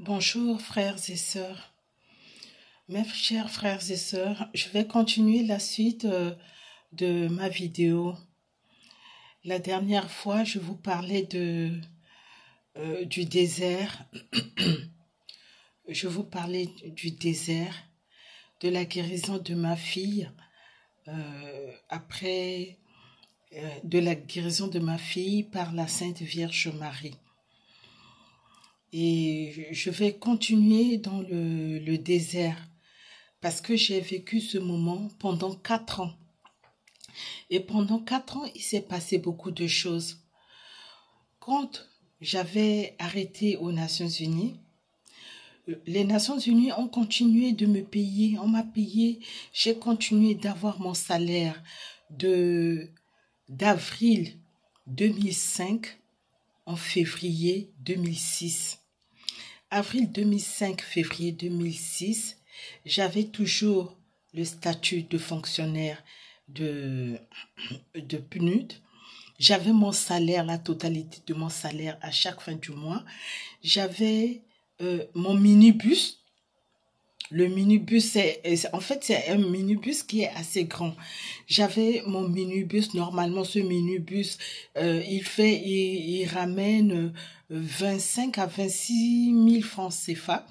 Bonjour frères et sœurs. Mes chers frères et sœurs, je vais continuer la suite de ma vidéo. La dernière fois, je vous parlais du désert. Je vous parlais du désert, de la guérison de ma fille, de la guérison de ma fille par la Sainte Vierge Marie. Et je vais continuer dans le désert parce que j'ai vécu ce moment pendant 4 ans. Et pendant 4 ans, il s'est passé beaucoup de choses. Quand j'avais arrêté aux Nations Unies, les Nations Unies ont continué de me payer. On m'a payé. J'ai continué d'avoir mon salaire d'avril 2005 en février 2006. Avril 2005, février 2006, j'avais toujours le statut de fonctionnaire de PNUD. J'avais mon salaire, la totalité de mon salaire à chaque fin du mois. J'avais mon minibus. Le minibus, c'est un minibus qui est assez grand. J'avais mon minibus. Normalement, ce minibus, il ramène 25 à 26 000 francs CFA.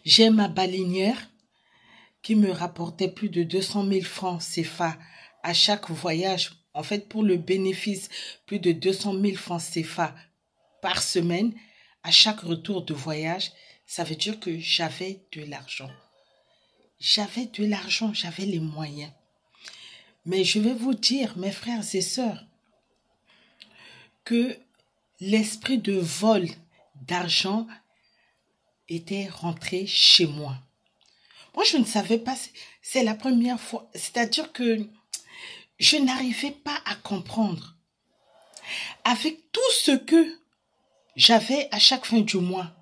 J'ai ma balinière qui me rapportait plus de 200 000 francs CFA à chaque voyage. En fait, pour le bénéfice, plus de 200 000 francs CFA par semaine à chaque retour de voyage. Ça veut dire que j'avais de l'argent. J'avais de l'argent, j'avais les moyens. Mais je vais vous dire, mes frères et sœurs, que l'esprit de vol d'argent était rentré chez moi. Moi, je ne savais pas, c'est la première fois. C'est-à-dire que je n'arrivais pas à comprendre. Avec tout ce que j'avais à chaque fin du mois,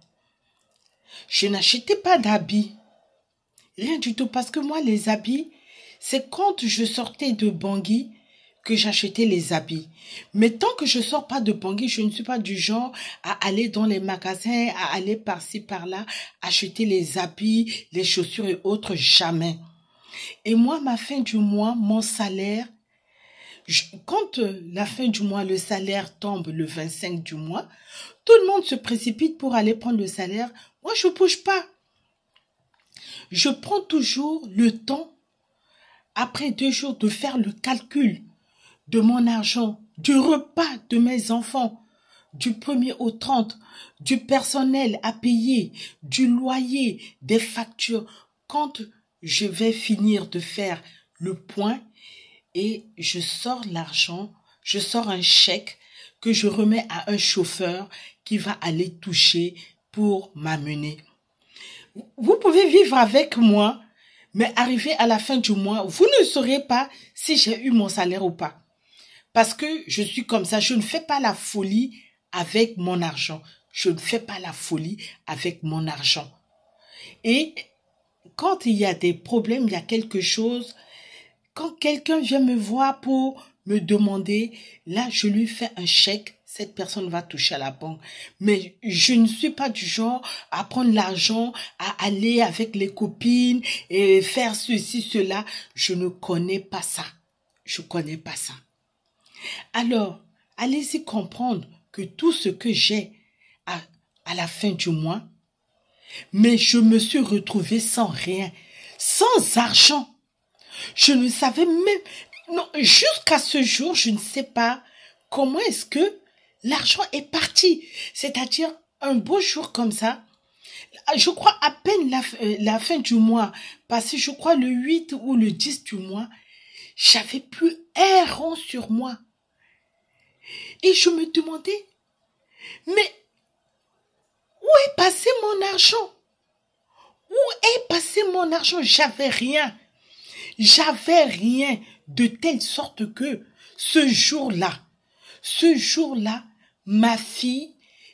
je n'achetais pas d'habits. Rien du tout. Parce que moi, les habits, c'est quand je sortais de Bangui que j'achetais les habits. Mais tant que je ne sors pas de Bangui, je ne suis pas du genre à aller dans les magasins, à aller par-ci, par-là, acheter les habits, les chaussures et autres, jamais. Et moi, ma fin du mois, mon salaire, quand la fin du mois, le salaire tombe le 25 du mois, tout le monde se précipite pour aller prendre le salaire. Moi, je ne bouge pas. Je prends toujours le temps, après 2 jours, de faire le calcul de mon argent, du repas de mes enfants, du 1er au 30, du personnel à payer, du loyer, des factures. Quand je vais finir de faire le point et je sors l'argent, je sors un chèque que je remets à un chauffeur qui va aller toucher pour m'amener. Vous pouvez vivre avec moi, mais arrivé à la fin du mois, vous ne saurez pas si j'ai eu mon salaire ou pas. Parce que je suis comme ça, je ne fais pas la folie avec mon argent. Je ne fais pas la folie avec mon argent. Et quand il y a des problèmes, il y a quelque chose, quand quelqu'un vient me voir pour me demander, là, je lui fais un chèque, cette personne va toucher à la banque. Mais je ne suis pas du genre à prendre l'argent, à aller avec les copines et faire ceci, cela. Je ne connais pas ça. Je ne connais pas ça. Alors, allez-y comprendre que tout ce que j'ai à la fin du mois, mais je me suis retrouvée sans rien, sans argent. Je ne savais même... Non, jusqu'à ce jour, je ne sais pas comment est-ce que l'argent est parti. C'est-à-dire, un beau jour comme ça, je crois à peine la fin du mois, parce que je crois le 8 ou le 10 du mois, j'avais plus un rond sur moi. Et je me demandais, mais où est passé mon argent? Où est passé mon argent? J'avais rien. J'avais rien, de telle sorte que ce jour-là, ma fille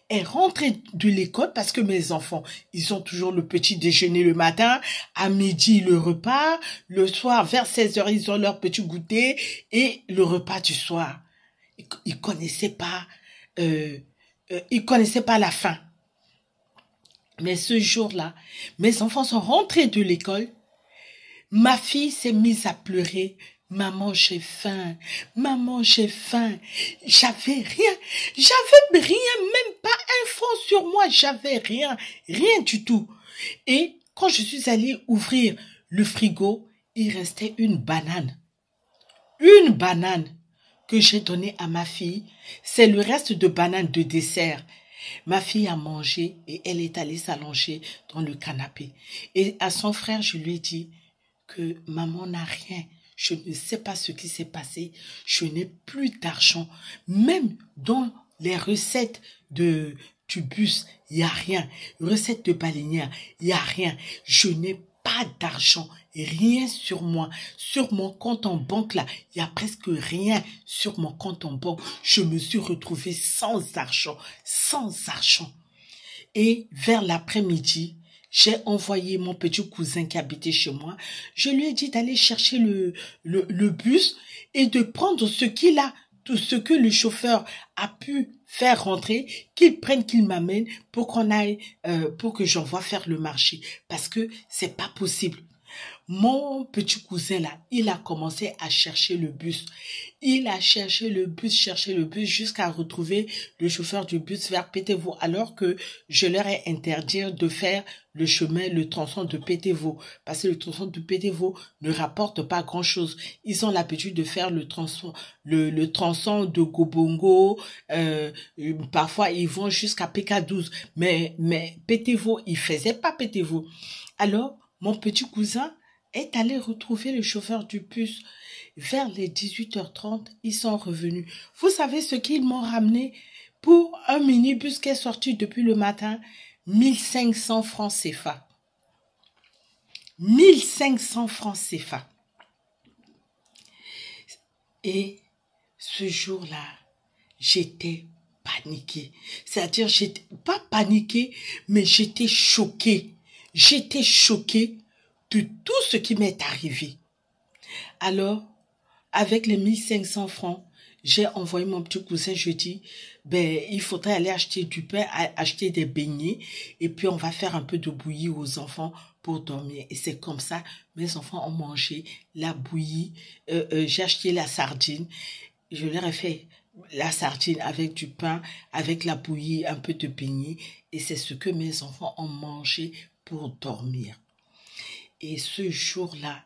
est rentrée de l'école parce que mes enfants, ils ont toujours le petit déjeuner le matin, à midi le repas, le soir vers 16h ils ont leur petit goûter et le repas du soir. Ils connaissaient pas la faim. Mais ce jour-là, mes enfants sont rentrés de l'école. Ma fille s'est mise à pleurer. Maman, j'ai faim. Maman, j'ai faim. J'avais rien. J'avais rien, même pas un franc sur moi. J'avais rien. Rien du tout. Et quand je suis allée ouvrir le frigo, il restait une banane. Une banane que j'ai donnée à ma fille. C'est le reste de banane de dessert. Ma fille a mangé et elle est allée s'allonger dans le canapé. Et à son frère, je lui ai dit que maman n'a rien. Je ne sais pas ce qui s'est passé. Je n'ai plus d'argent. Même dans les recettes du bus, il n'y a rien. Recettes de baleinière, il n'y a rien. Je n'ai pas d'argent. Rien sur moi. Sur mon compte en banque, là, il y a presque rien sur mon compte en banque. Je me suis retrouvée sans argent. Sans argent. Et vers l'après-midi, j'ai envoyé mon petit cousin qui habitait chez moi. Je lui ai dit d'aller chercher le bus et de prendre ce qu'il a, tout ce que le chauffeur a pu faire rentrer, qu'il prenne, qu'il m'amène pour qu'on aille, pour que j'envoie faire le marché. Parce que c'est pas possible. Mon petit cousin là, il a commencé à chercher le bus. Il a cherché le bus jusqu'à retrouver le chauffeur du bus vers Pétévo, alors que je leur ai interdit de faire le chemin, le tronçon de Pétévo, parce que le tronçon de Pétévo ne rapporte pas grand-chose. Ils ont l'habitude de faire le tronçon de Gobongo, parfois ils vont jusqu'à PK12, mais Pétévo, ils faisaient pas Pétévo. Alors, mon petit cousin est allé retrouver le chauffeur du bus. Vers les 18h30, ils sont revenus. Vous savez ce qu'ils m'ont ramené pour un minibus qui est sorti depuis le matin? 1500 francs CFA. 1500 francs CFA. Et ce jour-là, j'étais paniquée. C'est-à-dire, j'étais pas paniquée, mais j'étais choquée. J'étais choquée de tout ce qui m'est arrivé. Alors, avec les 1500 francs, j'ai envoyé mon petit cousin, je dis, il faudrait aller acheter du pain, acheter des beignets, et puis on va faire un peu de bouillie aux enfants pour dormir. Et c'est comme ça, mes enfants ont mangé la bouillie, j'ai acheté la sardine, je leur ai fait la sardine avec du pain, avec la bouillie, un peu de beignets, et c'est ce que mes enfants ont mangé pour dormir. Et ce jour-là,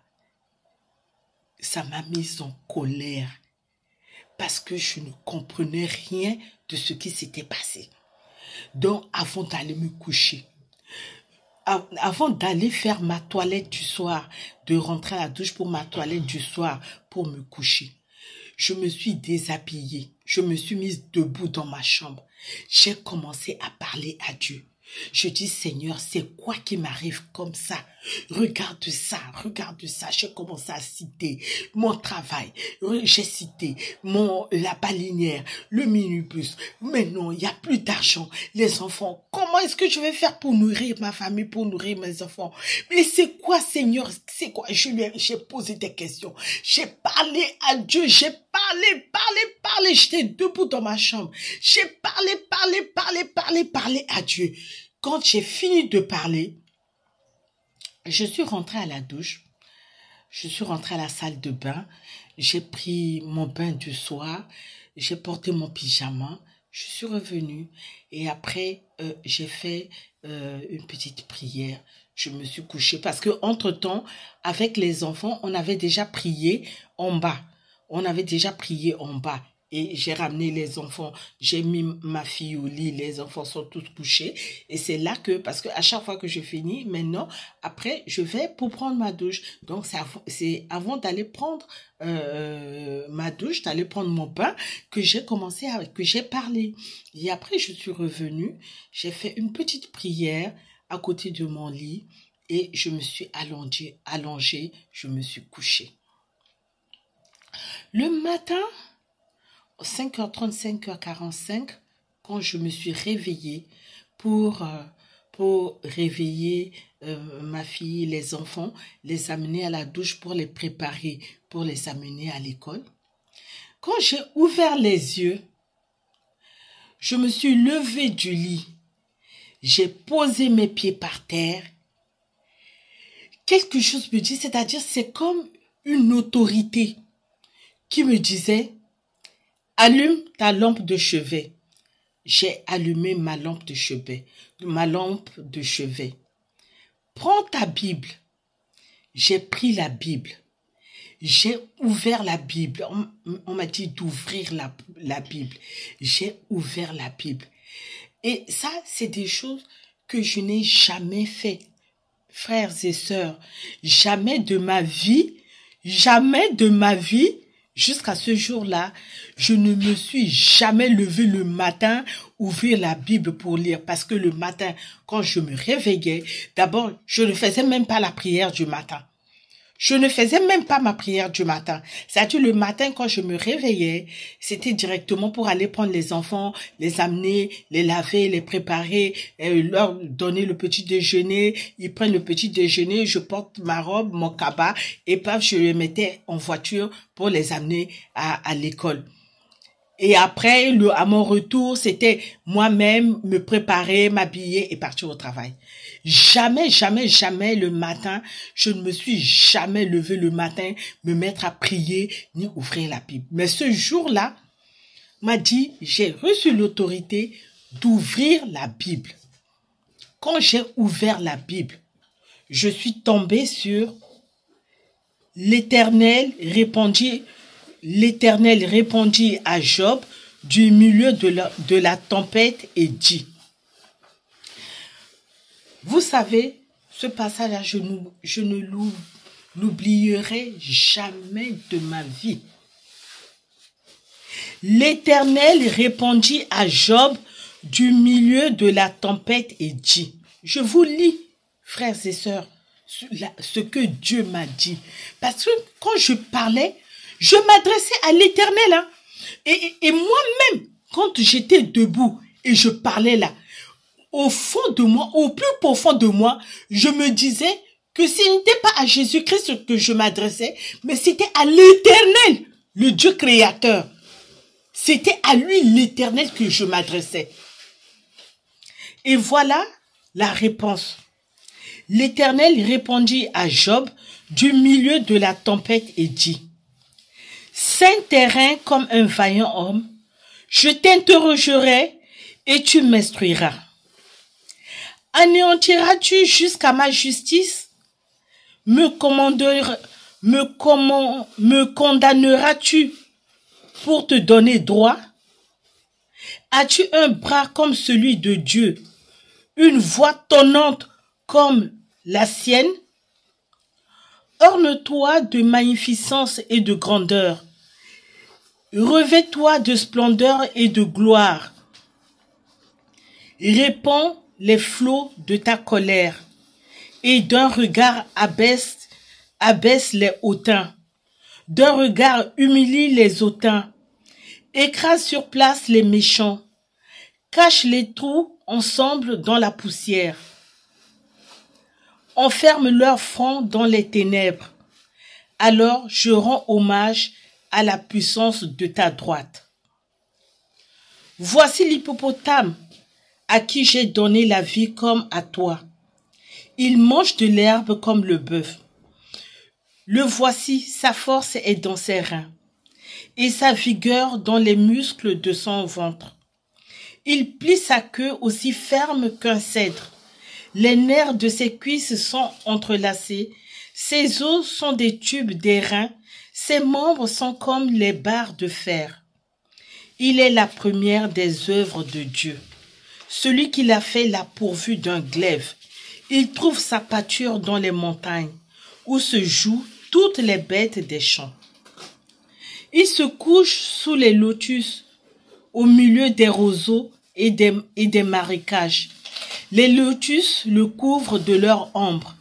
ça m'a mise en colère parce que je ne comprenais rien de ce qui s'était passé. Donc, avant d'aller me coucher, avant d'aller faire ma toilette du soir, de rentrer à la douche pour ma toilette du soir, pour me coucher, je me suis déshabillée. Je me suis mise debout dans ma chambre. J'ai commencé à parler à Dieu. Je dis, Seigneur, c'est quoi qui m'arrive comme ça? Regarde ça, regarde ça. J'ai commencé à citer mon travail. J'ai cité la balinière, le minibus. Mais non, il n'y a plus d'argent. Les enfants, comment est-ce que je vais faire pour nourrir ma famille, pour nourrir mes enfants? Mais c'est quoi, Seigneur? C'est quoi? J'ai posé des questions. J'ai parlé à Dieu. J'ai parlé. J'étais debout dans ma chambre. J'ai parlé à Dieu. Quand j'ai fini de parler, je suis rentrée à la douche. Je suis rentrée à la salle de bain. J'ai pris mon bain du soir. J'ai porté mon pyjama. Je suis revenue. Et après, j'ai fait une petite prière. Je me suis couchée parce que entre-temps, avec les enfants, on avait déjà prié en bas. Et j'ai ramené les enfants, j'ai mis ma fille au lit, les enfants sont tous couchés. Et c'est là que, parce que à chaque fois que je finis, maintenant, après, je vais pour prendre ma douche. Donc, c'est avant d'aller prendre ma douche, d'aller prendre mon bain, que j'ai parlé. Et après, je suis revenue, j'ai fait une petite prière à côté de mon lit et je me suis allongée, je me suis couchée. Le matin, 5h30, 5h45, quand je me suis réveillée pour réveiller ma fille, les enfants, les amener à la douche pour les préparer, pour les amener à l'école. Quand j'ai ouvert les yeux, je me suis levée du lit. j'ai posé mes pieds par terre. Quelque chose me dit, c'est-à-dire c'est comme une autorité qui me disait, allume ta lampe de chevet. J'ai allumé ma lampe de chevet. Prends ta Bible. J'ai pris la Bible. J'ai ouvert la Bible. On m'a dit d'ouvrir la Bible. J'ai ouvert la Bible. Et ça, c'est des choses que je n'ai jamais fait. Frères et sœurs, jamais de ma vie, jusqu'à ce jour-là, je ne me suis jamais levée le matin, ouvrir la Bible pour lire. Parce que le matin, quand je me réveillais, d'abord, je ne faisais même pas la prière du matin. Je ne faisais même pas ma prière du matin. C'est-à-dire le matin, quand je me réveillais, c'était directement pour aller prendre les enfants, les amener, les laver, les préparer, leur donner le petit déjeuner. Ils prennent le petit déjeuner, je porte ma robe, mon cabas, et paf, je les mettais en voiture pour les amener à l'école. Et après, à mon retour, c'était moi-même me préparer, m'habiller et partir au travail. Jamais le matin, je ne me suis jamais levée le matin, me mettre à prier, ni ouvrir la Bible. Mais ce jour-là, m'a dit, j'ai reçu l'autorité d'ouvrir la Bible. Quand j'ai ouvert la Bible, je suis tombée sur l'Éternel répondit à Job du milieu de la tempête et dit. Vous savez, ce passage-là, je ne l'oublierai jamais de ma vie. L'Éternel répondit à Job du milieu de la tempête et dit. Je vous lis, frères et sœurs, ce que Dieu m'a dit. Parce que quand je parlais, je m'adressais à l'Éternel. Hein. Et moi-même, quand j'étais debout et je parlais là, au fond de moi, au plus profond de moi, je me disais que ce n'était pas à Jésus-Christ que je m'adressais, mais c'était à l'Éternel, le Dieu créateur. C'était à lui, l'Éternel, que je m'adressais. Et voilà la réponse. L'Éternel répondit à Job du milieu de la tempête et dit, « Saint terrain comme un vaillant homme, je t'interrogerai et tu m'instruiras. Anéantiras-tu jusqu'à ma justice? Me condamneras-tu pour te donner droit? As-tu un bras comme celui de Dieu, une voix tonnante comme la sienne? Orne-toi de magnificence et de grandeur. Revêt-toi de splendeur et de gloire. Répands les flots de ta colère et d'un regard abaisse les hautains. D'un regard humilie les hautains. Écrase sur place les méchants. Cache les trous ensemble dans la poussière. Enferme leur front dans les ténèbres. Alors je rends hommage à la puissance de ta droite. Voici l'hippopotame à qui j'ai donné la vie comme à toi. Il mange de l'herbe comme le bœuf. Le voici, sa force est dans ses reins, et sa vigueur dans les muscles de son ventre. Il plie sa queue aussi ferme qu'un cèdre. Les nerfs de ses cuisses sont entrelacés, ses os sont des tubes d'airain, ses membres sont comme les barres de fer. Il est la première des œuvres de Dieu. Celui qui l'a fait l'a pourvu d'un glaive. Il trouve sa pâture dans les montagnes, où se jouent toutes les bêtes des champs. Il se couche sous les lotus, au milieu des roseaux et des marécages. Les lotus le couvrent de leur ombre.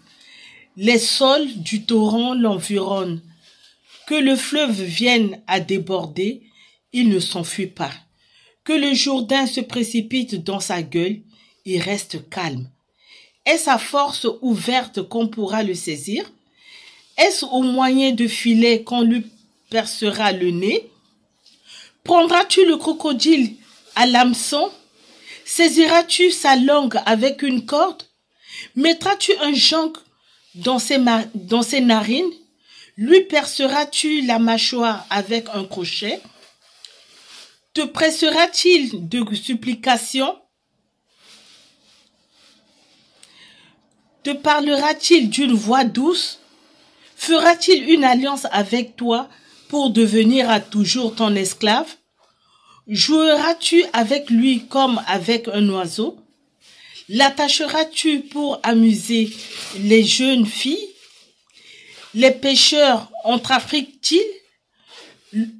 Les sols du torrent l'environnent. Que le fleuve vienne à déborder, il ne s'enfuit pas. Que le Jourdain se précipite dans sa gueule, il reste calme. Est-ce à force ouverte qu'on pourra le saisir? Est-ce au moyen de filets qu'on lui percera le nez? Prendras-tu le crocodile à l'hameçon? Saisiras-tu sa langue avec une corde? Mettras-tu un jonc dans ses narines? Lui perceras-tu la mâchoire avec un crochet? Te pressera-t-il de supplications? Te parlera-t-il d'une voix douce? Fera-t-il une alliance avec toi pour devenir à toujours ton esclave? Joueras-tu avec lui comme avec un oiseau? L'attacheras-tu pour amuser les jeunes filles? Les pêcheurs en trafiquent-ils?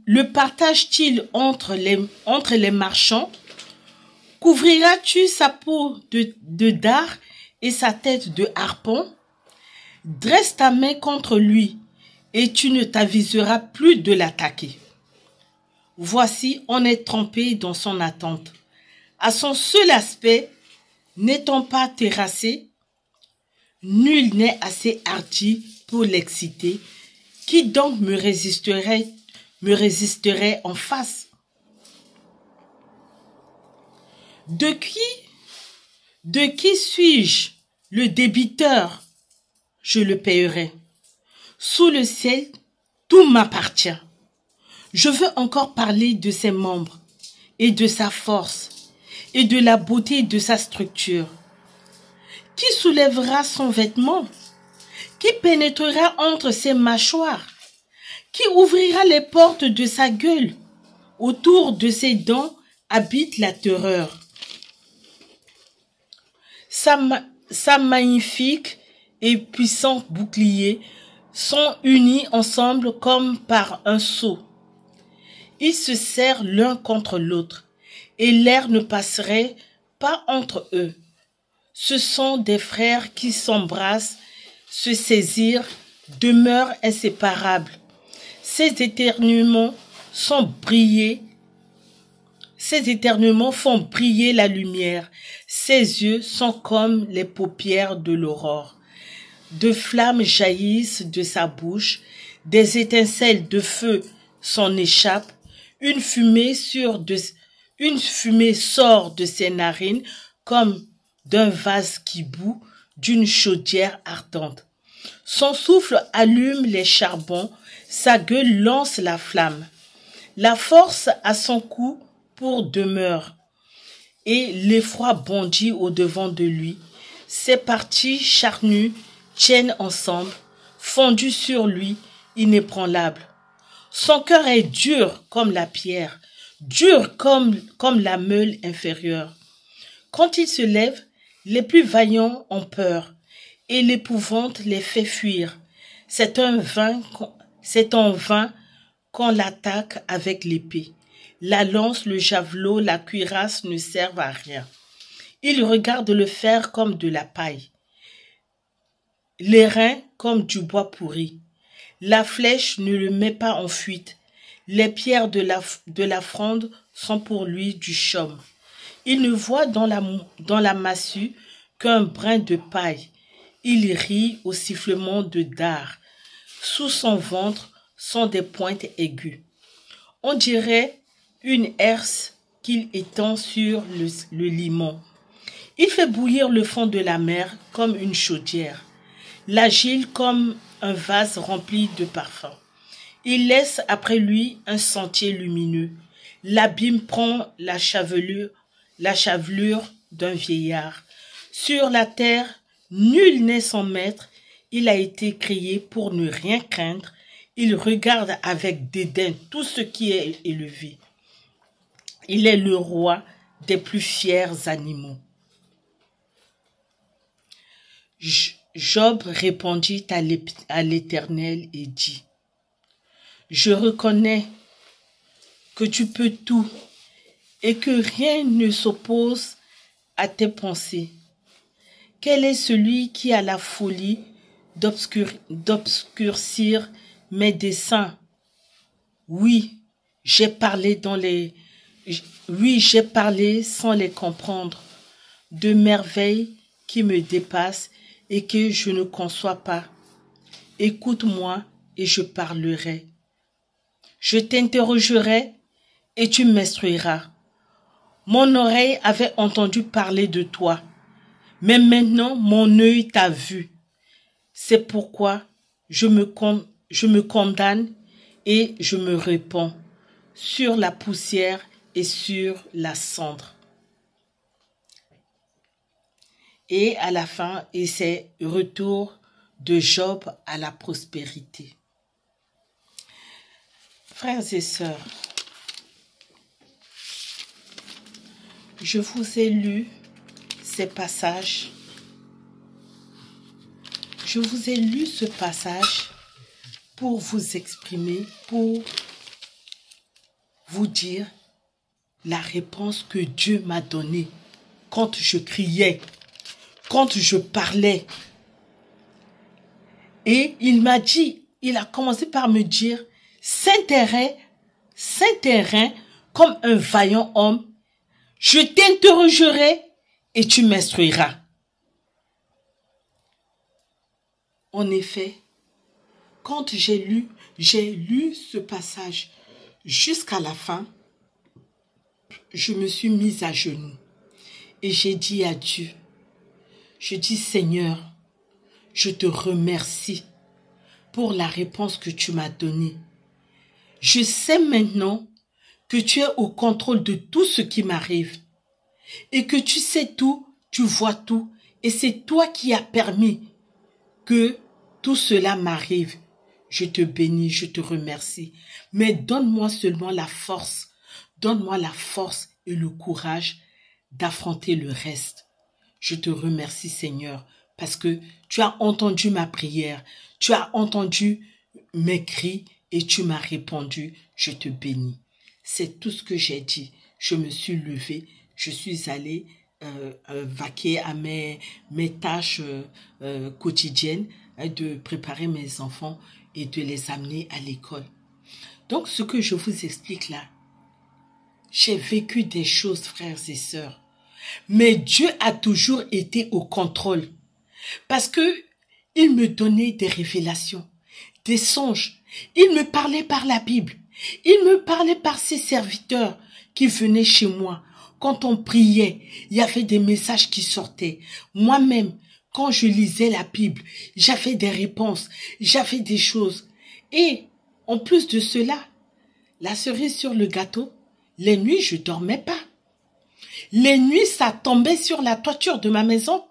Le partagent-ils entre les marchands? Couvriras-tu sa peau de dard et sa tête de harpon? Dresse ta main contre lui, et tu ne t'aviseras plus de l'attaquer. Voici, on est trempé dans son attente. À son seul aspect, n'étant pas terrassé, nul n'est assez hardi pour l'exciter. Qui donc me résisterait en face? De qui suis-je le débiteur? Je le paierai. Sous le ciel, tout m'appartient. Je veux encore parler de ses membres et de sa force et de la beauté de sa structure. Qui soulèvera son vêtement? Qui pénétrera entre ses mâchoires? Qui ouvrira les portes de sa gueule? Autour de ses dents habite la terreur. Sa magnifique et puissant bouclier sont unis ensemble comme par un sceau. Ils se serrent l'un contre l'autre, et l'air ne passerait pas entre eux. Ce sont des frères qui s'embrassent, se saisirent, demeurent inséparables. Ces éternuements font briller la lumière. Ses yeux sont comme les paupières de l'aurore. De flammes jaillissent de sa bouche, des étincelles de feu s'en échappent, une fumée sort de ses narines comme d'un vase qui bout, d'une chaudière ardente. Son souffle allume les charbons, sa gueule lance la flamme. La force a son cou pour demeure, et l'effroi bondit au-devant de lui. Ses parties charnues tiennent ensemble, fondues sur lui, inébranlable. Son cœur est dur comme la pierre, dur comme la meule inférieure. Quand il se lève, les plus vaillants ont peur, et l'épouvante les fait fuir. C'est en vain qu'on l'attaque avec l'épée. La lance, le javelot, la cuirasse ne servent à rien. Il regarde le fer comme de la paille, les reins comme du bois pourri. La flèche ne le met pas en fuite. Les pierres de la fronde sont pour lui du chaume. Il ne voit dans la massue qu'un brin de paille. Il rit au sifflement de dard. Sous son ventre sont des pointes aiguës. On dirait une herse qu'il étend sur le limon. Il fait bouillir le fond de la mer comme une chaudière, l'agile comme un vase rempli de parfums. Il laisse après lui un sentier lumineux. L'abîme prend la chevelure d'un vieillard. Sur la terre, nul n'est son maître. Il a été créé pour ne rien craindre. Il regarde avec dédain tout ce qui est élevé. Il est le roi des plus fiers animaux. Job répondit à l'Éternel et dit: Je reconnais que tu peux tout et que rien ne s'oppose à tes pensées. Quel est celui qui a la folie d'obscurcir mes desseins? Oui, j'ai parlé sans les comprendre, de merveilles qui me dépassent et que je ne conçois pas. Écoute-moi et je parlerai. Je t'interrogerai et tu m'instruiras. Mon oreille avait entendu parler de toi, mais maintenant mon œil t'a vu. C'est pourquoi je me condamne et je me répands sur la poussière et sur la cendre. Et à la fin, et c'est retour de Job à la prospérité. Frères et sœurs, je vous ai lu ces passages. Je vous ai lu ce passage pour vous exprimer, pour vous dire la réponse que Dieu m'a donnée quand je criais, quand je parlais. Et il m'a dit, il a commencé par me dire, Saint-Terrain, comme un vaillant homme, je t'interrogerai et tu m'instruiras. En effet, quand j'ai lu ce passage jusqu'à la fin, je me suis mise à genoux et j'ai dit à Dieu, je dis Seigneur, je te remercie pour la réponse que tu m'as donnée. Je sais maintenant que tu es au contrôle de tout ce qui m'arrive et que tu sais tout, tu vois tout et c'est toi qui as permis que tout cela m'arrive. Je te bénis, je te remercie. Mais donne-moi seulement la force. Donne-moi la force et le courage d'affronter le reste. Je te remercie, Seigneur, parce que tu as entendu ma prière. Tu as entendu mes cris et tu m'as répondu. Je te bénis. C'est tout ce que j'ai dit. Je me suis levée. Je suis allée vaquer à mes tâches quotidiennes, de préparer mes enfants et de les amener à l'école. Donc, ce que je vous explique là, j'ai vécu des choses, frères et sœurs, mais Dieu a toujours été au contrôle parce que il me donnait des révélations, des songes. Il me parlait par la Bible. Il me parlait par ses serviteurs qui venaient chez moi. Quand on priait, il y avait des messages qui sortaient. Moi-même, quand je lisais la Bible, j'avais des réponses, j'avais des choses. Et en plus de cela, la cerise sur le gâteau, les nuits, je dormais pas. Les nuits, ça tombait sur la toiture de ma maison.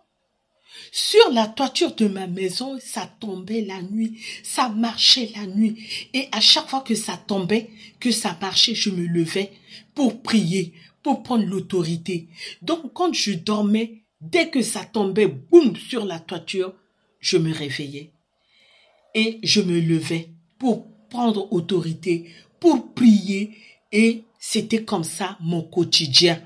Sur la toiture de ma maison, ça tombait la nuit, ça marchait la nuit. Et à chaque fois que ça tombait, que ça marchait, je me levais pour prier, pour prendre l'autorité. Donc quand je dormais, dès que ça tombait, boum, sur la toiture, je me réveillais. Et je me levais pour prendre autorité, pour prier. Et c'était comme ça mon quotidien.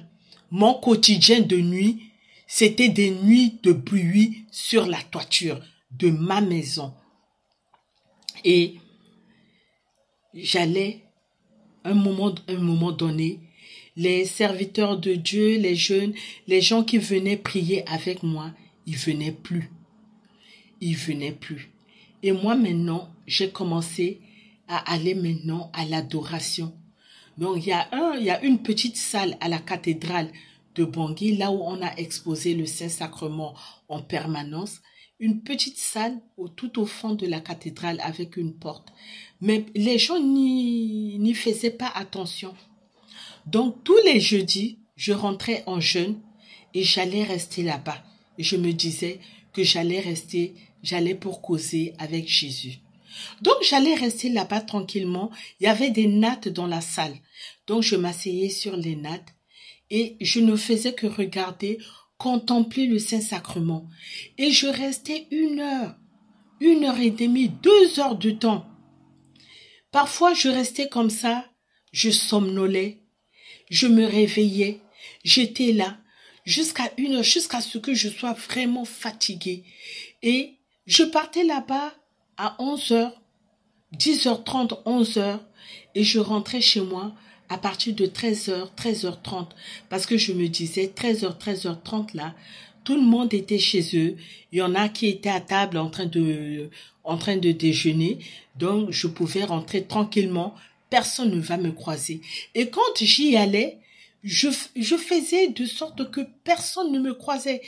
Mon quotidien de nuit, c'était des nuits de bruit sur la toiture de ma maison. Et j'allais, un moment donné, les serviteurs de Dieu, les jeunes, les gens qui venaient prier avec moi, ils venaient plus. Ils venaient plus. Et moi maintenant, j'ai commencé à aller maintenant à l'adoration. Donc il y a une petite salle à la cathédrale de Bangui, là où on a exposé le Saint-Sacrement en permanence. Une petite salle tout au fond de la cathédrale avec une porte. Mais les gens n'y faisaient pas attention. Donc tous les jeudis, je rentrais en jeûne et j'allais rester là-bas. Et je me disais que j'allais pour causer avec Jésus. Donc j'allais rester là-bas tranquillement. Il y avait des nattes dans la salle. Donc je m'asseyais sur les nattes et je ne faisais que regarder, contempler le Saint-Sacrement. Et je restais 1 heure et demie, 2 heures de temps. Parfois je restais comme ça, je somnolais. Je me réveillais, j'étais là jusqu'à 1 heure, jusqu'à ce que je sois vraiment fatiguée. Et je partais là-bas à 11 heures, 10h30, 11 heures, et je rentrais chez moi à partir de 13h, 13h30, parce que je me disais 13h, 13h30 là, tout le monde était chez eux. Il y en a qui étaient à table en train de déjeuner, donc je pouvais rentrer tranquillement. Personne ne va me croiser. Et quand j'y allais, je faisais de sorte que personne ne me croisait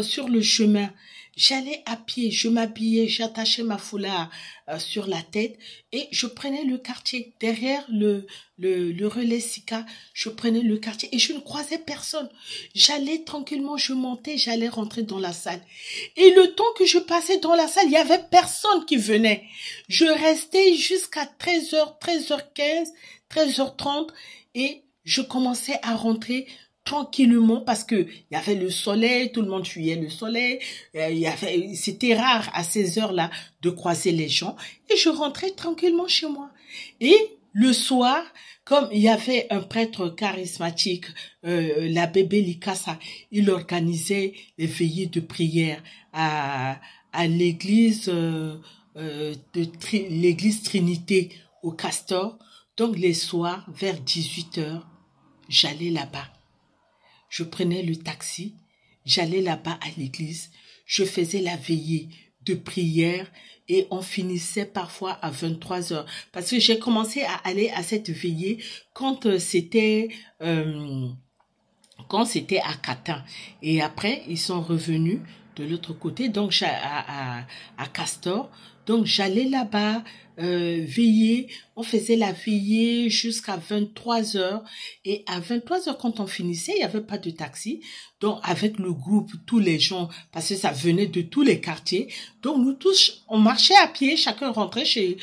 sur le chemin. J'allais à pied, je m'habillais, j'attachais ma foulard sur la tête et je prenais le quartier. Derrière le relais Sika, je prenais le quartier et je ne croisais personne. J'allais tranquillement, je montais, j'allais rentrer dans la salle. Et le temps que je passais dans la salle, il y avait personne qui venait. Je restais jusqu'à 13h, 13h15, 13h30 et je commençais à rentrer tranquillement parce que il y avait le soleil, tout le monde fuyait le soleil, c'était rare à ces heures-là de croiser les gens et je rentrais tranquillement chez moi. Et le soir, comme il y avait un prêtre charismatique, l'abbé Belikassa, il organisait les veillées de prière à l'église l'église Trinité au Castor. Donc les soirs, vers 18h, j'allais là-bas. Je prenais le taxi, j'allais là-bas à l'église, je faisais la veillée de prière et on finissait parfois à 23h. Parce que j'ai commencé à aller à cette veillée quand c'était à Catin. Et après, ils sont revenus de l'autre côté, donc à Castor. Donc j'allais là-bas veiller, on faisait la veillée jusqu'à 23h et à 23h quand on finissait, il n'y avait pas de taxi. Donc avec le groupe, tous les gens, parce que ça venait de tous les quartiers, donc nous tous, on marchait à pied, chacun rentrait chez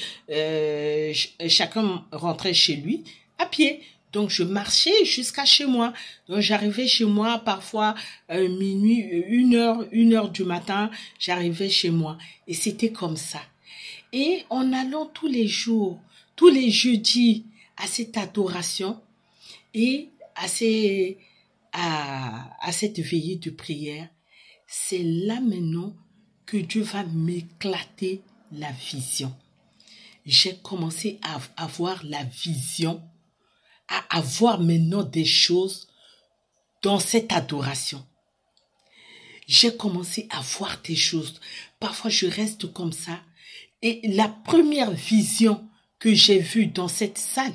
lui à pied. Donc, je marchais jusqu'à chez moi. Donc, j'arrivais chez moi parfois minuit, 1h du matin, j'arrivais chez moi. Et c'était comme ça. Et en allant tous les jours, tous les jeudis à cette adoration et à cette veillée de prière, c'est là maintenant que Dieu va m'éclater la vision. J'ai commencé à avoir la vision, à avoir maintenant des choses dans cette adoration. J'ai commencé à voir des choses. Parfois, je reste comme ça. Et la première vision que j'ai vue dans cette salle,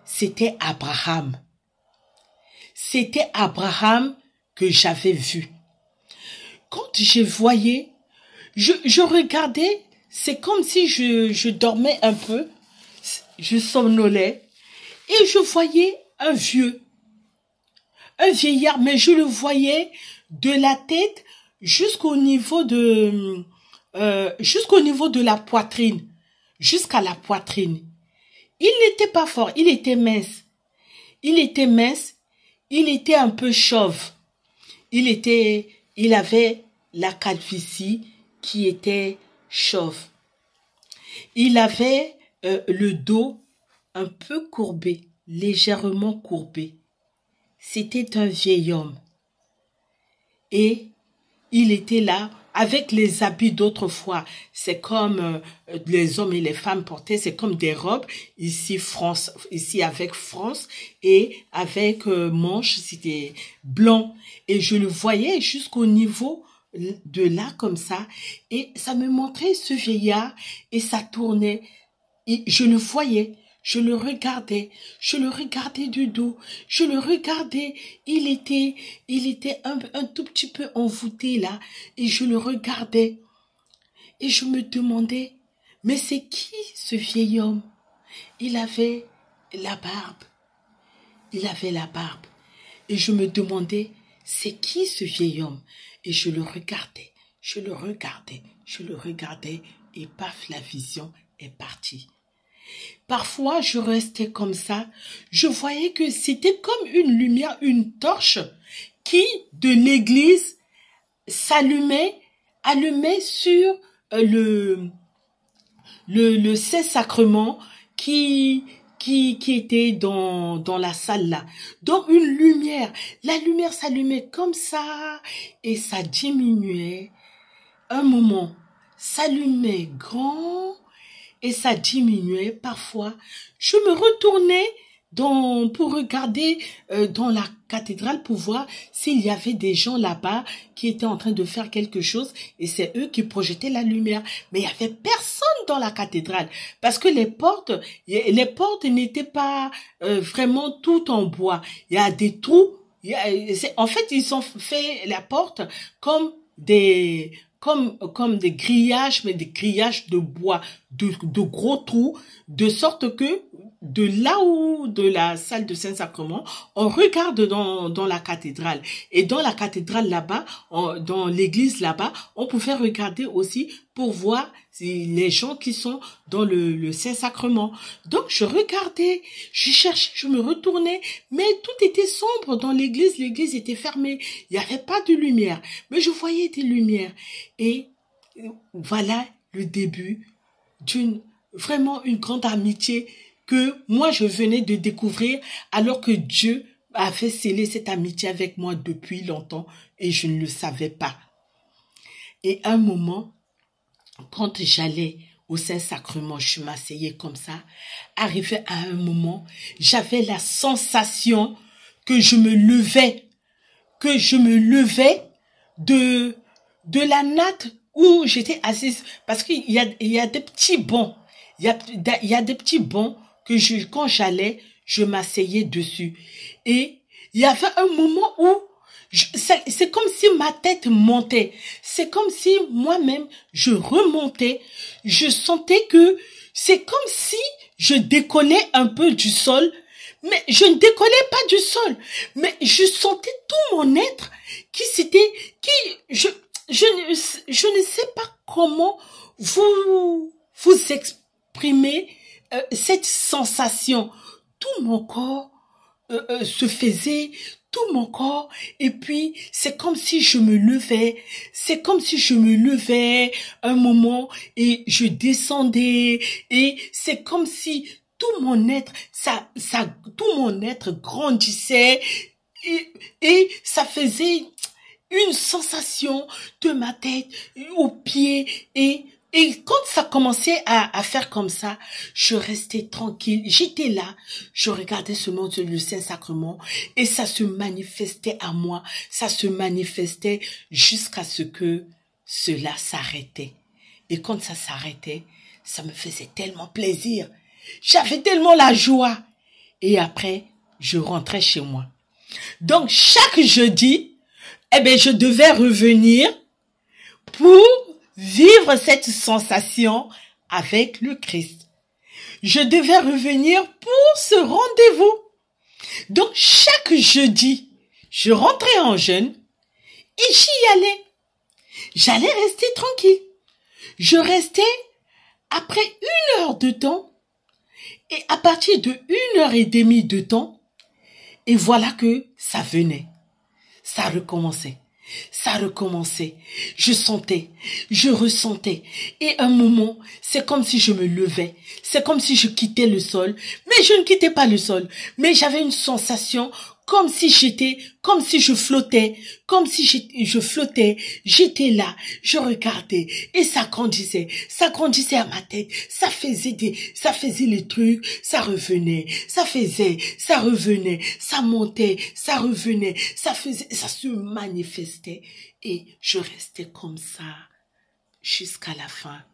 c'était Abraham. C'était Abraham que j'avais vu. Quand je voyais, je regardais, c'est comme si je dormais un peu, je somnolais. Et je voyais un vieillard, mais je le voyais de la tête jusqu'au niveau de la poitrine, jusqu'à la poitrine. Il n'était pas fort, il était mince. Il était un peu chauve. Il avait la calvitie qui était chauve. Il avait le dos un peu courbé, légèrement courbé. C'était un vieil homme. Et il était là avec les habits d'autrefois. C'est comme les hommes et les femmes portaient, c'est comme des robes. Ici avec France et avec manches, c'était blanc. Et je le voyais jusqu'au niveau de là comme ça. Et ça me montrait ce vieillard et ça tournait. Et je le voyais. Je le regardais du dos, je le regardais, il était un tout petit peu envoûté là, et je le regardais, et je me demandais, mais c'est qui ce vieil homme? Il avait la barbe, et je me demandais, c'est qui ce vieil homme? Et je le regardais, et paf, la vision est partie. Parfois, je restais comme ça. Je voyais que c'était comme une lumière, une torche qui, de l'église, allumait sur le Saint-Sacrement qui était dans la salle là. Donc, une lumière. La lumière s'allumait comme ça et ça diminuait. Un moment, s'allumait grand et ça diminuait parfois. Je me retournais pour regarder dans la cathédrale pour voir s'il y avait des gens là-bas qui étaient en train de faire quelque chose et c'est eux qui projetaient la lumière. Mais il y avait personne dans la cathédrale parce que les portes n'étaient pas vraiment toutes en bois. Il y a des trous. En fait, ils ont fait la porte comme des grillages, mais des grillages de bois, de gros trous, de sorte que de la salle de Saint-Sacrement, on regarde dans la cathédrale. Et dans la cathédrale là-bas, dans l'église là-bas, on pouvait regarder aussi pour voir les gens qui sont dans le Saint-Sacrement. Donc, je regardais, je cherchais, je me retournais, mais tout était sombre dans l'église. L'église était fermée. Il n'y avait pas de lumière. Mais je voyais des lumières. Et voilà le début vraiment une grande amitié que moi je venais de découvrir alors que Dieu avait scellé cette amitié avec moi depuis longtemps et je ne le savais pas. Et un moment, quand j'allais au Saint-Sacrement, je m'asseyais comme ça, arrivé à un moment, j'avais la sensation que je me levais de la natte où j'étais assise, parce qu'il y a des petits bancs, il y a des petits bancs que quand j'allais, je m'asseyais dessus. Et il y avait un moment où c'est comme si ma tête montait. C'est comme si moi-même, je remontais. Je sentais que c'est comme si je décollais un peu du sol. Mais je ne décollais pas du sol. Mais je sentais tout mon être je ne sais pas comment vous exprimer cette sensation. Tout mon corps se faisait, tout mon corps, et puis c'est comme si je me levais, un moment et je descendais, et c'est comme si tout mon être, tout mon être grandissait, et ça faisait une sensation de ma tête aux pieds, et quand ça commençait à faire comme ça, je restais tranquille. J'étais là, je regardais seulement le Saint-Sacrement et ça se manifestait à moi. Ça se manifestait jusqu'à ce que cela s'arrêtait. Et quand ça s'arrêtait, ça me faisait tellement plaisir. J'avais tellement la joie. Et après, je rentrais chez moi. Donc, chaque jeudi, je devais revenir pour vivre cette sensation avec le Christ. Je devais revenir pour ce rendez-vous. Donc, chaque jeudi, je rentrais en jeûne et j'y allais. J'allais rester tranquille. Je restais après 1 heure de temps et à partir de 1 heure et demie de temps, et voilà que ça venait. Ça recommençait. Je sentais, je ressentais. Et un moment, c'est comme si je me levais. C'est comme si je quittais le sol. Mais je ne quittais pas le sol. Mais j'avais une sensation comme si je flottais. Je flottais. J'étais là. Je regardais. Et ça grandissait. Ça grandissait à ma tête. Ça faisait les trucs. Ça revenait. Ça revenait. Ça montait. Ça revenait. Ça se manifestait. Et je restais comme ça jusqu'à la fin.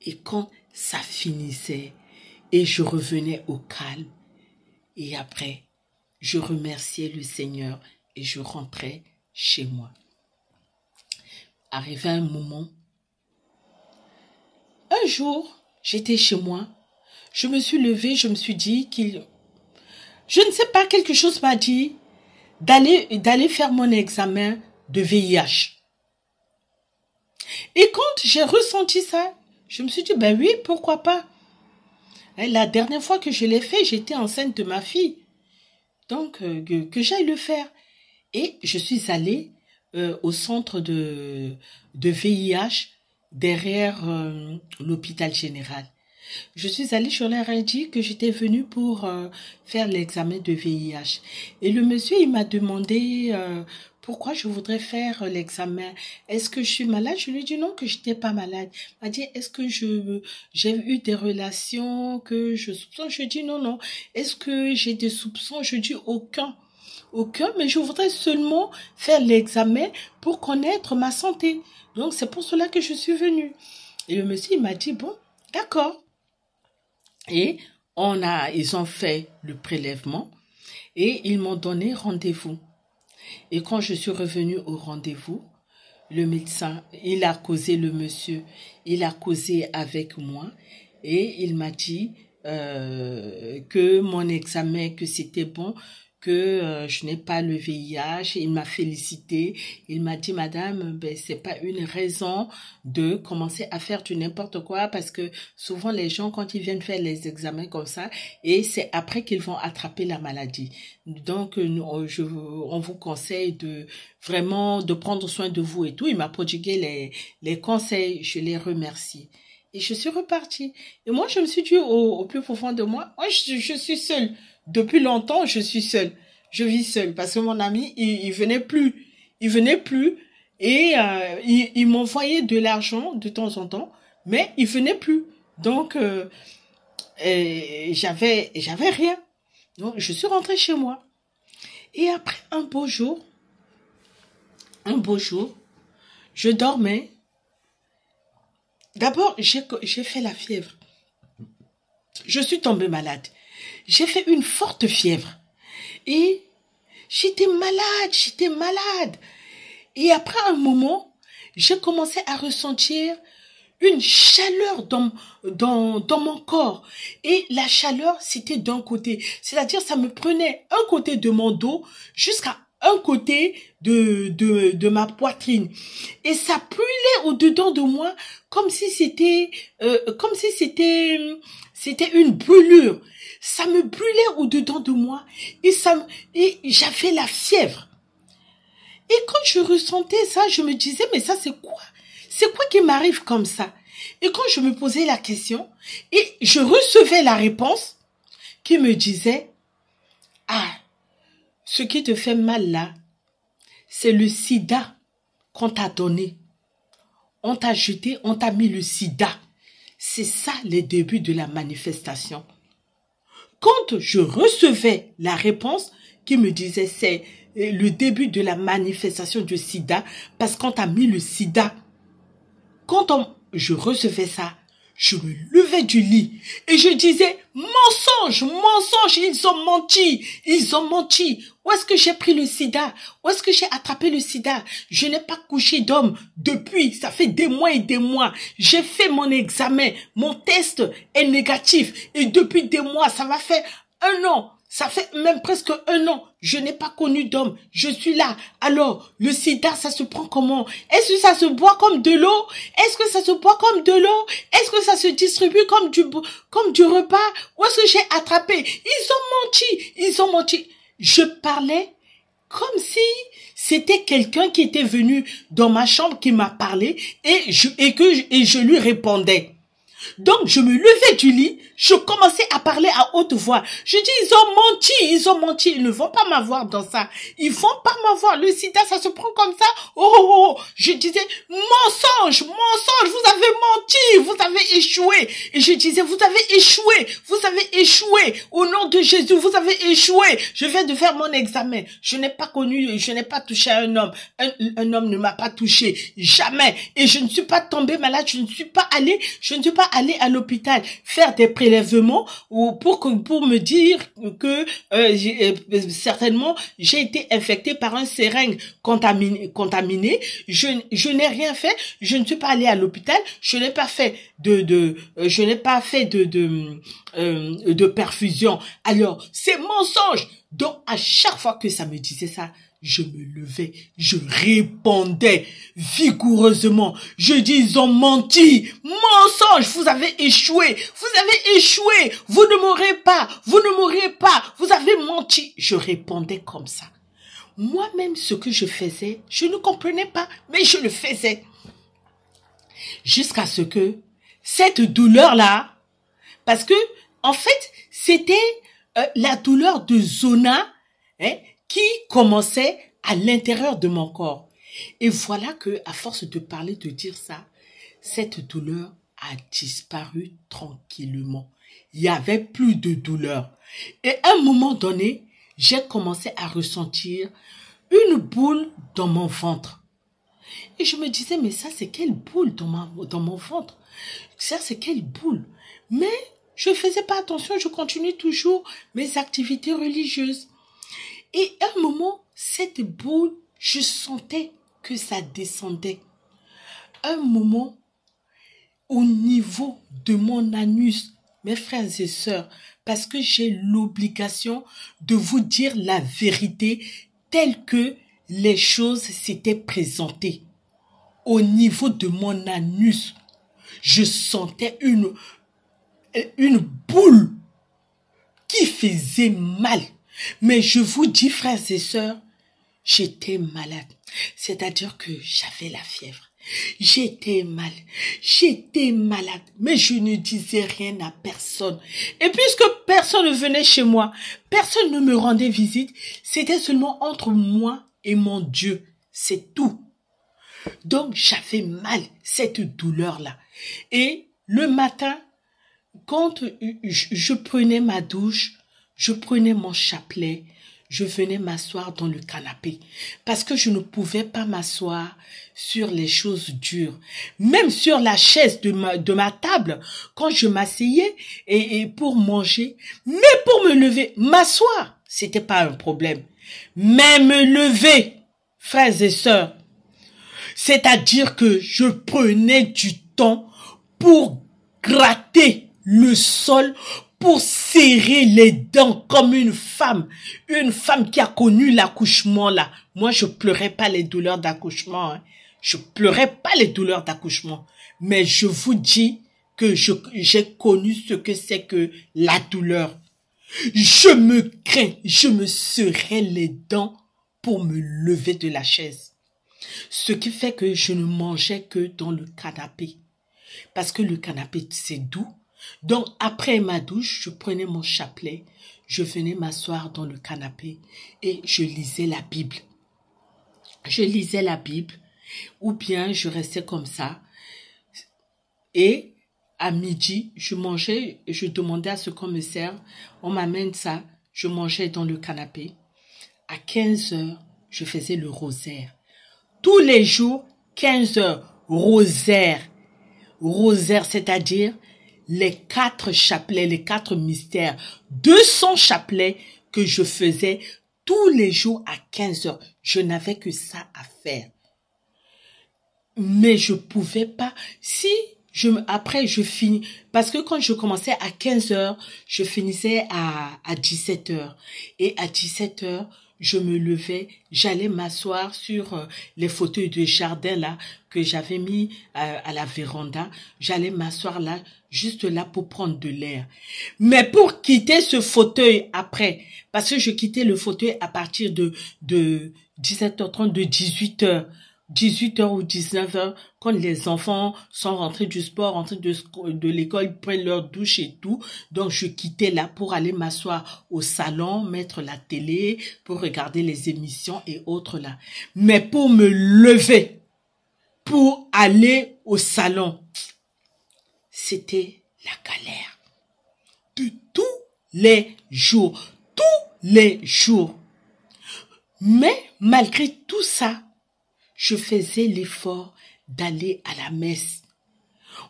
Et quand ça finissait, et je revenais au calme, et après, je remerciais le Seigneur et je rentrais chez moi. Arrivé un moment, un jour, j'étais chez moi, je me suis levée, je me suis dit je ne sais pas, quelque chose m'a dit d'aller faire mon examen de VIH. Et quand j'ai ressenti ça, je me suis dit, oui, pourquoi pas. La dernière fois que je l'ai fait, j'étais enceinte de ma fille. Donc, que j'aille le faire. Et je suis allée au centre de VIH derrière l'hôpital général. Je suis allée, je leur ai dit que j'étais venue pour faire l'examen de VIH. Et le monsieur, il m'a demandé pourquoi je voudrais faire l'examen? Est-ce que je suis malade? Je lui ai dit non, que je n'étais pas malade. Elle m'a dit, est-ce que j'ai eu des relations que je soupçonne? Je lui ai dit non, non. Est-ce que j'ai des soupçons? Je lui ai dit aucun. Aucun, mais je voudrais seulement faire l'examen pour connaître ma santé. Donc, c'est pour cela que je suis venue. Et le monsieur, il m'a dit, bon, d'accord. Et ils ont fait le prélèvement et ils m'ont donné rendez-vous. Et quand je suis revenue au rendez-vous, le médecin, il a causé, le monsieur, il a causé avec moi et il m'a dit que mon examen, que c'était bon, que je n'ai pas le VIH. Il m'a félicité. Il m'a dit, madame, ben, c'est pas une raison de commencer à faire du n'importe quoi parce que souvent les gens, quand ils viennent faire les examens comme ça, et c'est après qu'ils vont attraper la maladie. Donc, on vous conseille de vraiment de prendre soin de vous et tout. Il m'a prodigué les conseils. Je les remercie. Et je suis repartie. Et moi, je me suis dit au plus profond de moi, je suis seule. Depuis longtemps, je suis seule. Je vis seule parce que mon ami, il venait plus. Il venait plus et il m'envoyait de l'argent de temps en temps, mais il venait plus. Donc, j'avais rien. Donc, je suis rentrée chez moi. Et après un beau jour, je dormais. D'abord, j'ai fait la fièvre. Je suis tombée malade. J'ai fait une forte fièvre. Et j'étais malade. Et après un moment, j'ai commencé à ressentir une chaleur dans mon corps. Et la chaleur, c'était d'un côté. C'est-à-dire, ça me prenait un côté de mon dos jusqu'à un côté de ma poitrine. Et ça brûlait au-dedans de moi comme si c'était une brûlure. Ça me brûlait au-dedans de moi et j'avais la fièvre. Et quand je ressentais ça, je me disais, mais ça c'est quoi? C'est quoi qui m'arrive comme ça? Et quand je me posais la question, et je recevais la réponse qui me disait, ah, ce qui te fait mal là, c'est le sida qu'on t'a donné. On t'a jeté, on t'a mis le sida. C'est ça les débuts de la manifestation. Quand je recevais la réponse qui me disait c'est le début de la manifestation du sida parce qu'on t'a mis le sida. Quand je recevais ça, je me levais du lit et je disais mensonge, ils ont menti. Où est-ce que j'ai pris le sida? Où est-ce que j'ai attrapé le sida? Je n'ai pas couché d'homme depuis, ça fait des mois et des mois. J'ai fait mon examen, mon test est négatif et depuis des mois, ça va faire 1 an. Ça fait même presque 1 an. Je n'ai pas connu d'homme. Je suis là. Alors, le sida, ça se prend comment? Est-ce que ça se boit comme de l'eau? Est-ce que ça se boit comme de l'eau? Est-ce que ça se distribue comme du repas? Où est-ce que j'ai attrapé? Ils ont menti. Je parlais comme si c'était quelqu'un qui était venu dans ma chambre qui m'a parlé et je lui répondais. Donc, je me levais du lit, je commençais à parler à haute voix. Je dis, ils ont menti, ils ne vont pas m'avoir dans ça. Ils vont pas m'avoir. Le sida, ça se prend comme ça. Oh. Je disais, mensonge, vous avez menti, vous avez échoué. Et je disais, vous avez échoué. Au nom de Jésus, vous avez échoué. Je viens de faire mon examen. Je n'ai pas touché à un homme. Un homme ne m'a pas touché. Jamais. Et je ne suis pas tombée malade, je ne suis pas allée à l'hôpital faire des prélèvements pour me dire que certainement j'ai été infectée par un seringue contaminé. Je n'ai rien fait, je ne suis pas allée à l'hôpital, je n'ai pas fait de perfusion. Alors, c'est mensonge. Donc à chaque fois que ça me disait ça, je me levais, je répondais vigoureusement. Je dis, ils ont menti. Mensonge, vous avez échoué. Vous ne mourrez pas. Vous avez menti. Je répondais comme ça. Moi-même, ce que je faisais, je ne comprenais pas, mais je le faisais. Jusqu'à ce que cette douleur-là, parce que, en fait, c'était la douleur de zona, qui commençait à l'intérieur de mon corps. Et voilà que, à force de parler, de dire ça, cette douleur a disparu tranquillement. Il n'y avait plus de douleur. Et à un moment donné, j'ai commencé à ressentir une boule dans mon ventre. Et je me disais, mais ça, c'est quelle boule dans mon ventre? Ça, c'est quelle boule? Mais je ne faisais pas attention, je continuais toujours mes activités religieuses. Et à un moment, cette boule, je sentais que ça descendait. Un moment, au niveau de mon anus, mes frères et sœurs, parce que j'ai l'obligation de vous dire la vérité telle que les choses s'étaient présentées. Au niveau de mon anus, je sentais une boule qui faisait mal. Mais je vous dis, frères et sœurs, j'étais malade. C'est-à-dire que j'avais la fièvre. J'étais malade, mais je ne disais rien à personne. Et puisque personne ne venait chez moi, personne ne me rendait visite, c'était seulement entre moi et mon Dieu, c'est tout. Donc j'avais mal, cette douleur-là. Et le matin, quand je prenais ma douche, je prenais mon chapelet, je venais m'asseoir dans le canapé parce que je ne pouvais pas m'asseoir sur les choses dures. Même sur la chaise de ma table, quand je m'asseyais et pour manger, mais pour me lever, m'asseoir, c'était pas un problème. Mais me lever, frères et sœurs, c'est-à-dire que je prenais du temps pour gratter le sol, pour serrer les dents comme une femme qui a connu l'accouchement là. Moi, je pleurais pas les douleurs d'accouchement, hein. Je pleurais pas les douleurs d'accouchement, mais je vous dis que j'ai connu ce que c'est que la douleur. Je me crains, je me serrais les dents pour me lever de la chaise. Ce qui fait que je ne mangeais que dans le canapé. Parce que le canapé, c'est doux. Donc, après ma douche, je prenais mon chapelet, je venais m'asseoir dans le canapé et je lisais la Bible. Je lisais la Bible ou bien je restais comme ça. Et à midi, je mangeais, je demandais à ce qu'on me serve, on m'amène ça, je mangeais dans le canapé. À 15 heures, je faisais le rosaire. Tous les jours, 15 heures, rosaire. Rosaire, c'est-à-dire les 4 chapelets, les 4 mystères, 200 chapelets que je faisais tous les jours à 15 heures. Je n'avais que ça à faire. Mais je pouvais pas, après je finis, parce que quand je commençais à 15 heures, je finissais à 17 heures. Et à 17 heures, je me levais, j'allais m'asseoir sur les fauteuils de jardin là que j'avais mis à la véranda. J'allais m'asseoir là, juste là pour prendre de l'air. Mais pour quitter ce fauteuil après, parce que je quittais le fauteuil à partir de 17h30, de 18h ou 19h, quand les enfants sont rentrés du sport, rentrés de l'école, prennent leur douche et tout. Donc, je quittais là pour aller m'asseoir au salon, mettre la télé, pour regarder les émissions et autres là. Mais pour me lever, pour aller au salon, c'était la galère. De tous les jours. Tous les jours. Mais, malgré tout ça, je faisais l'effort d'aller à la messe,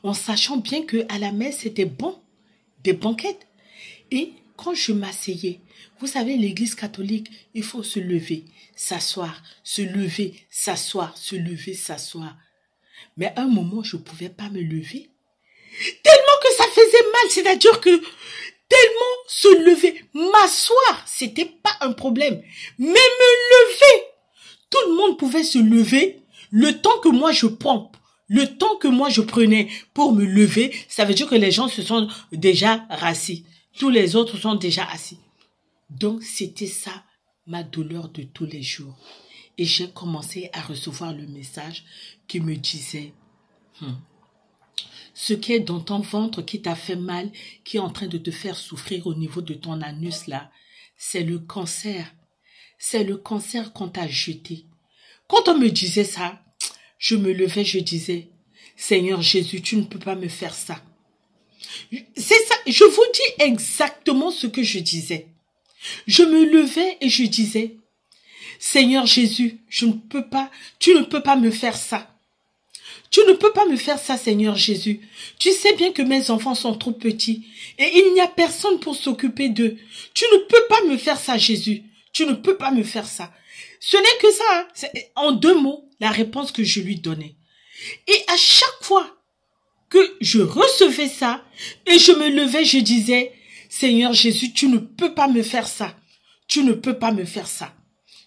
en sachant bien que à la messe c'était bon, des banquettes. Et quand je m'asseyais, vous savez, l'église catholique, il faut se lever, s'asseoir, se lever, s'asseoir, se lever, s'asseoir. Mais à un moment, je ne pouvais pas me lever, tellement que ça faisait mal, c'est-à-dire que tellement se lever, m'asseoir, c'était pas un problème, mais me lever. Tout le monde pouvait se lever, le temps que moi je prends, le temps que moi je prenais pour me lever, ça veut dire que les gens se sont déjà rassis. Tous les autres sont déjà assis. Donc c'était ça ma douleur de tous les jours. Et j'ai commencé à recevoir le message qui me disait ce qui est dans ton ventre qui t'a fait mal, qui est en train de te faire souffrir au niveau de ton anus là, c'est le cancer. c'est le cancer qu'on t'a jeté. Quand on me disait ça, je me levais, je disais, Seigneur Jésus, tu ne peux pas me faire ça. C'est ça, je vous dis exactement ce que je disais. Je me levais et je disais, Seigneur Jésus, tu ne peux pas me faire ça. Tu ne peux pas me faire ça, Seigneur Jésus. Tu sais bien que mes enfants sont trop petits et il n'y a personne pour s'occuper d'eux. Tu ne peux pas me faire ça, Jésus. Tu ne peux pas me faire ça. Ce n'est que ça, hein. C'est en 2 mots, la réponse que je lui donnais. Et à chaque fois que je recevais ça et je me levais, je disais, Seigneur Jésus, tu ne peux pas me faire ça. Tu ne peux pas me faire ça.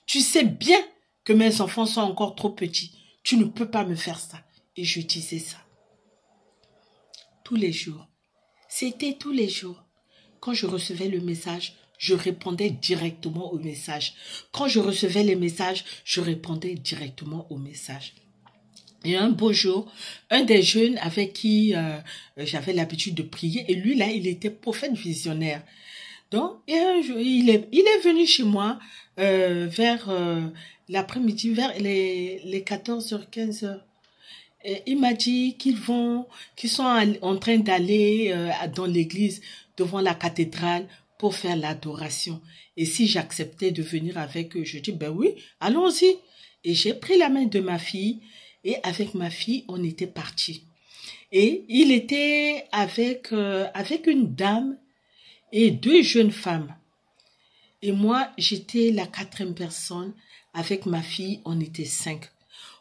Tu sais bien que mes enfants sont encore trop petits. Tu ne peux pas me faire ça. Et je disais ça. Tous les jours. C'était tous les jours. Quand je recevais le message, je répondais directement au message. Quand je recevais les messages, je répondais directement au message. Et un beau jour, un des jeunes avec qui j'avais l'habitude de prier, et lui là, il était prophète visionnaire. Donc, et un jour, il est venu chez moi vers l'après-midi, vers les 14h, 15h. Et il m'a dit qu'ils sont en train d'aller dans l'église, devant la cathédrale, pour faire l'adoration. Et si j'acceptais de venir avec eux, je dis, ben oui, allons-y. Et j'ai pris la main de ma fille, et avec ma fille, on était partis. Et il était avec une dame et 2 jeunes femmes. Et moi, j'étais la 4e personne. Avec ma fille, on était 5.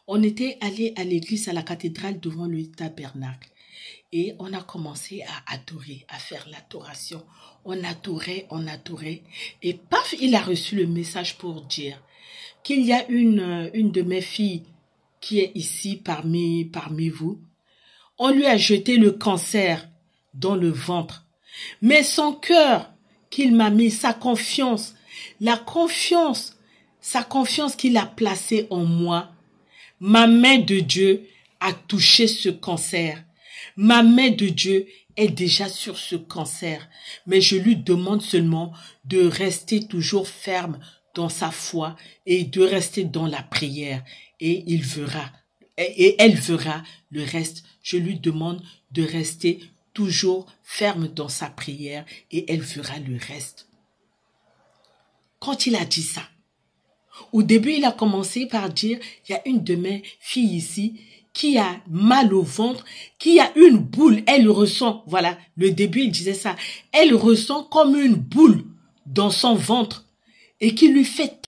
On était allés à l'église, à la cathédrale, devant le tabernacle. Et on a commencé à adorer, à faire l'adoration. On adorait. Et paf, il a reçu le message pour dire qu'il y a une de mes filles qui est ici parmi vous. On lui a jeté le cancer dans le ventre. Mais son cœur qu'il m'a mis, sa confiance qu'il a placée en moi, ma main de Dieu a touché ce cancer. Ma main de Dieu est déjà sur ce cancer. Mais je lui demande seulement de rester toujours ferme dans sa foi et de rester dans la prière. Et il verra. Et elle verra le reste. Je lui demande de rester toujours ferme dans sa prière et elle fera le reste. Quand il a dit ça, au début, il a commencé par dire, il y a une de mes filles ici qui a mal au ventre, qui a une boule, elle ressent, voilà, le début, il disait ça, elle ressent comme une boule dans son ventre et qui lui fait